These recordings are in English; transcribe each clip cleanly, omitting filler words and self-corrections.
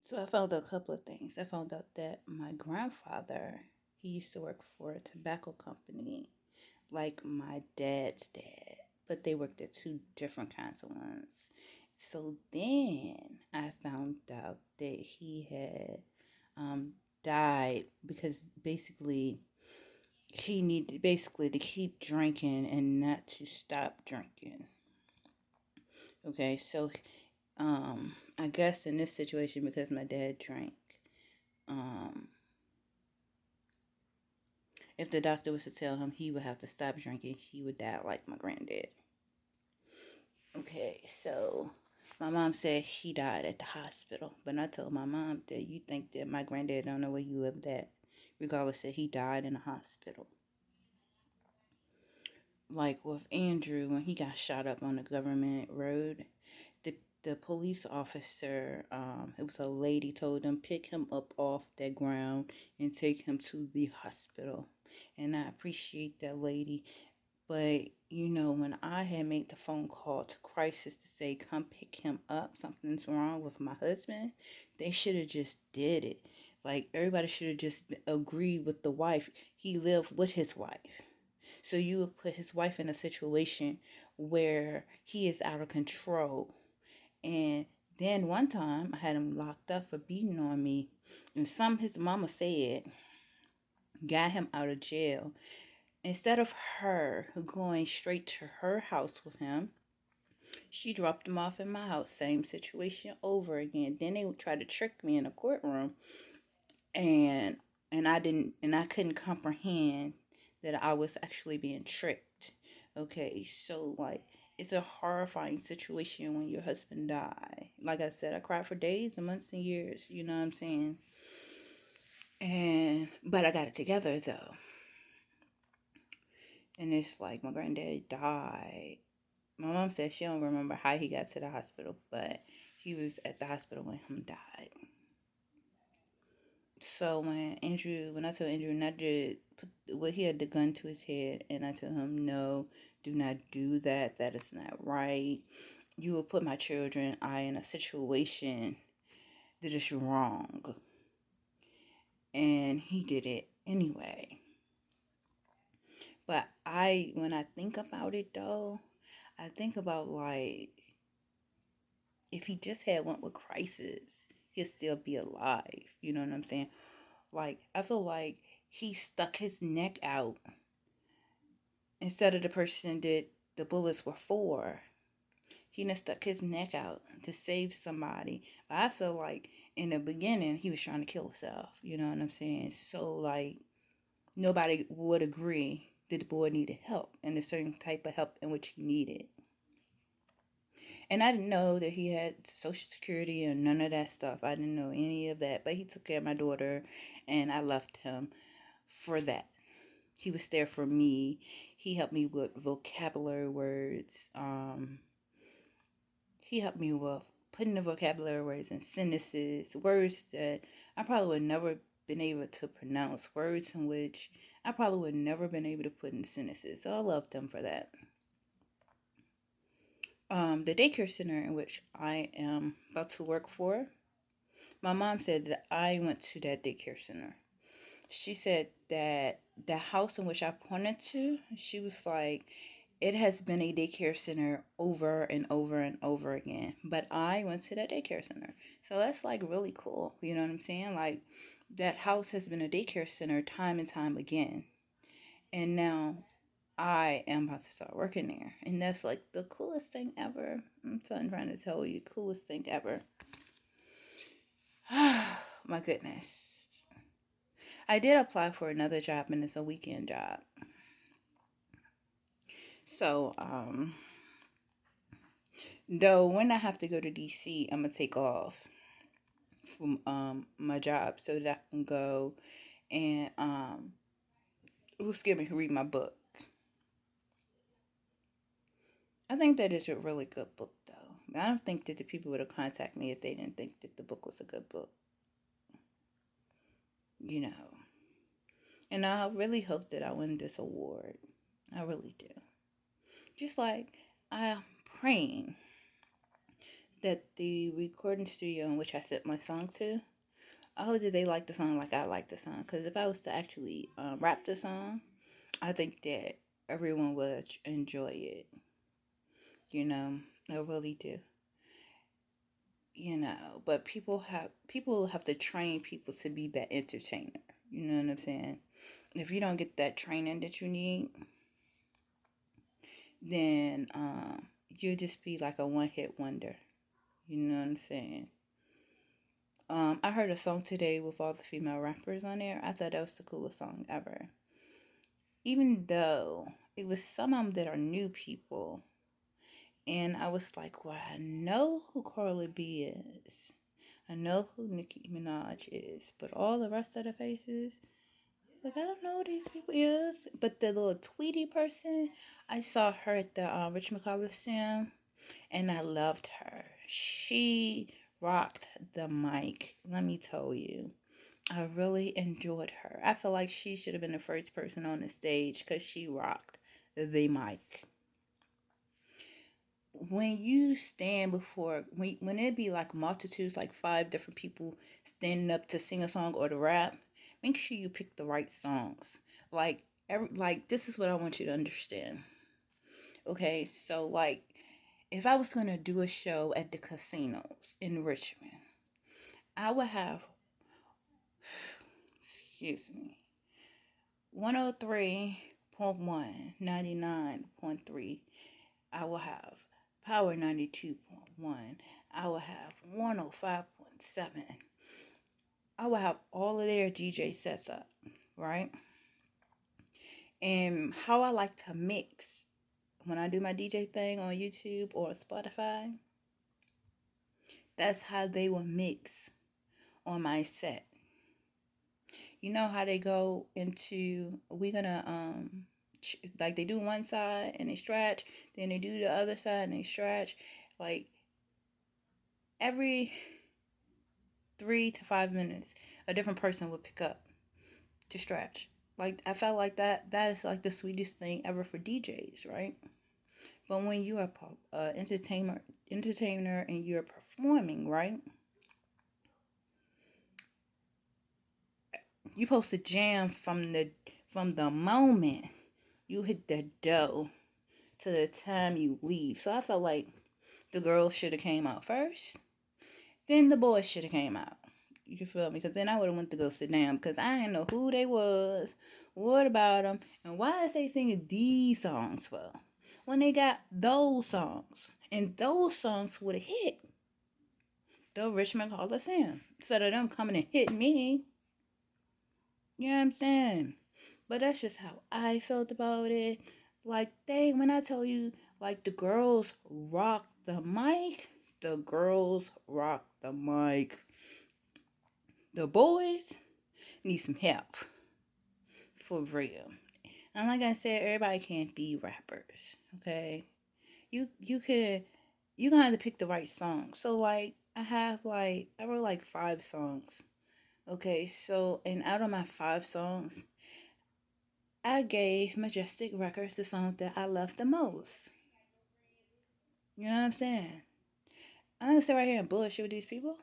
So I found out a couple of things. I found out that my grandfather, he used to work for a tobacco company, like my dad's dad, but they worked at two different kinds of ones. So then I found out that he had um, died because basically he needed basically to keep drinking and not to stop drinking. Okay, so I guess in this situation, because my dad drank, um, if the doctor was to tell him he would have to stop drinking, he would die like my granddad. Okay, so my mom said he died at the hospital, but I told my mom that you think that my granddad don't know where he lived at, regardless that he died in a hospital. Like with Andrew when he got shot up on the government road, the police officer, it was a lady, told him pick him up off that ground and take him to the hospital. And I appreciate that lady. But when I had made the phone call to crisis to say come pick him up, something's wrong with my husband, they should have just did it. Like everybody should have just agreed with the wife. He lived with his wife. So you would put his wife in a situation where he is out of control. And then one time I had him locked up for beating on me. And some his mama said got him out of jail. Instead of her going straight to her house with him, she dropped him off in my house. Same situation over again. Then they would try to trick me in a courtroom, and I couldn't comprehend that I was actually being tricked. Okay, so like it's a horrifying situation when your husband die. Like I said, I cried for days and months and years. You know what I'm saying? And but I got it together though. And it's like my granddad died. My mom said she don't remember how he got to the hospital, but he was at the hospital when he died. So when I told Andrew not to put, well, he had the gun to his head, and I told him, no, do not do that. That is not right. You will put my children, I, in a situation that is wrong. And he did it anyway. But when I think about it though, I think about like if he just had went with crisis, he'd still be alive. You know what I'm saying? Like I feel like he stuck his neck out instead of the person that the bullets were for. He done stuck his neck out to save somebody. But I feel like in the beginning he was trying to kill himself. You know what I'm saying? So like nobody would agree that the boy needed help and a certain type of help in which he needed. And I didn't know that he had Social Security and none of that stuff. I didn't know any of that. But he took care of my daughter, and I left him for that. He was there for me. He helped me with vocabulary words. He helped me with putting the vocabulary words in sentences, words that I probably would never been able to pronounce, words in which I probably would never been able to put in sentences. So I loved him for that. The daycare center in which I am about to work for, my mom said that I went to that daycare center. She said that the house in which I pointed to, she was like, it has been a daycare center over and over and over again. But I went to that daycare center. So that's like really cool. You know what I'm saying? Like that house has been a daycare center time and time again. And now I am about to start working there. And that's like the coolest thing ever. I'm trying to tell you, coolest thing ever. My goodness. I did apply for another job and it's a weekend job. So, though when I have to go to DC, I'm gonna take off from my job so that I can go and excuse me, read my book. I think that is a really good book though. I don't think that the people would have contacted me if they didn't think that the book was a good book. You know. And I really hope that I win this award. I really do. Just like I'm praying that the recording studio in which I sent my song to, I hope that they like the song like I like the song. Because if I was to actually rap the song, I think that everyone would enjoy it. You know, I really do. But people have to train people to be that entertainer. You know what I'm saying? If you don't get that training that you need, then you'll just be like a one hit wonder. You know what I'm saying? I heard a song today with all the female rappers on there. I thought that was the coolest song ever. Even though it was some of them that are new people. And I was like, well, I know who Carly B is. I know who Nicki Minaj is. But all the rest of the faces, like, I don't know who these people is. But the little Tweety person, I saw her at the Rich Sim, and I loved her. She rocked the mic. Let me tell you. I really enjoyed her. I feel like she should have been the first person on the stage because she rocked the mic. When you stand before, when it be like multitudes, like 5 different people standing up to sing a song or to rap, make sure you pick the right songs. Like this is what I want you to understand. Okay, so like if I was gonna do a show at the casinos in Richmond, I would have, excuse me, 103.1, 99.3. I will have Power 92.1. I will have 105.7. I will have all of their DJ sets up, right? And how I like to mix when I do my DJ thing on YouTube or Spotify, that's how they will mix on my set. You know how they go into, we're gonna like they do one side and they stretch, then they do the other side and they stretch. Like every 3 to 5 minutes, a different person will pick up to stretch. Like I felt like that is like the sweetest thing ever for DJs, right? But when you're a entertainer and you're performing, right? You supposed to jam from the moment you hit the dough to the time you leave. So I felt like the girls should have came out first, then the boys should have came out. You feel me? Because then I would have went to go sit down because I didn't know who they was, what about them, and why is they singing these songs for when they got those songs, and those songs would have hit the Richmond Coliseum instead of them coming and hitting me. You know what I'm saying? But that's just how I felt about it. Like, dang, when I tell you, like, the girls rock the mic, the girls rock the mic. The boys need some help. For real. And like I said, everybody can't be rappers. Okay? You gonna have to pick the right song. So like I wrote like 5 songs. Okay, so and out of my 5 songs, I gave Majestic Records the song that I love the most. You know what I'm saying? I'm gonna sit right here and bullshit with these people.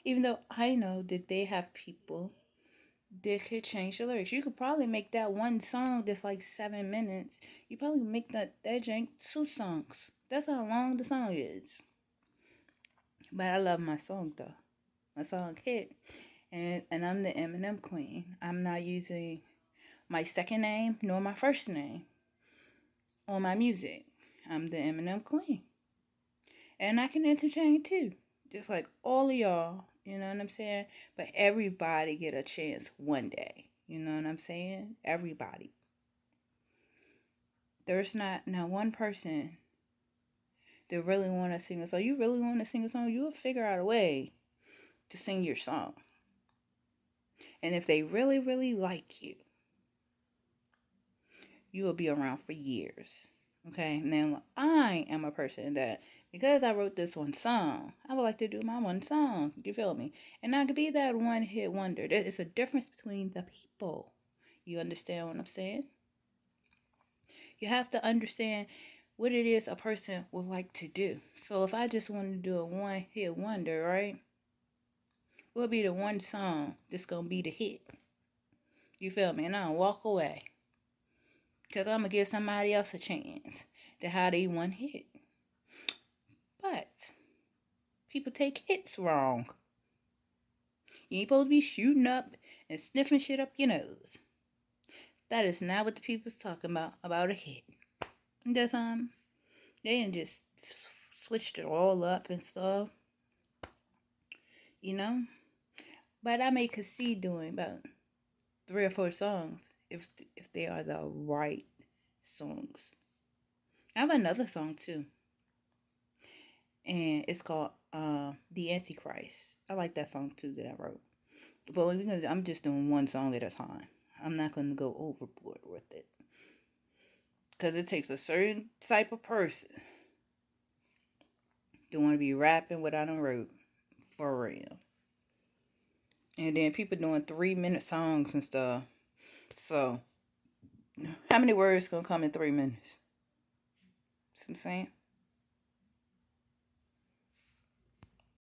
Even though I know that they have people that could change the lyrics. You could probably make that one song that's like 7 minutes. You probably make that jank 2 songs. That's how long the song is. But I love my song though. My song hit. And I'm the Eminem queen. I'm not using my second name nor my first name on my music. I'm the Eminem queen. And I can entertain too. Just like all of y'all. You know what I'm saying? But everybody get a chance one day. You know what I'm saying? Everybody. There's not one person that really want to sing a song. You really want to sing a song, you'll figure out a way to sing your song. And if they really, really like you, you will be around for years. Okay? Now, I am a person that, because I wrote this one song, I would like to do my one song. You feel me? And I could be that one hit wonder. There is a difference between the people. You understand what I'm saying? You have to understand what it is a person would like to do. So if I just want to do a one hit wonder, right? What'll be the one song that's gonna be the hit? You feel me? And I'll walk away. Cause I'm gonna give somebody else a chance to how they one hit. But people take hits wrong. You ain't supposed to be shooting up and sniffing shit up your nose. That is not what the people's talking about a hit. And just they didn't just switched it all up and stuff, you know. But I may could see doing about 3 or 4 songs if they are the right songs. I have another song too, and it's called "The Antichrist." I like that song too that I wrote. But I'm just doing one song at a time. I'm not gonna go overboard with it because it takes a certain type of person to want to be rapping without a wrote for real. And then people doing 3 minute songs and stuff. So how many words gonna come in 3 minutes? See what I'm saying?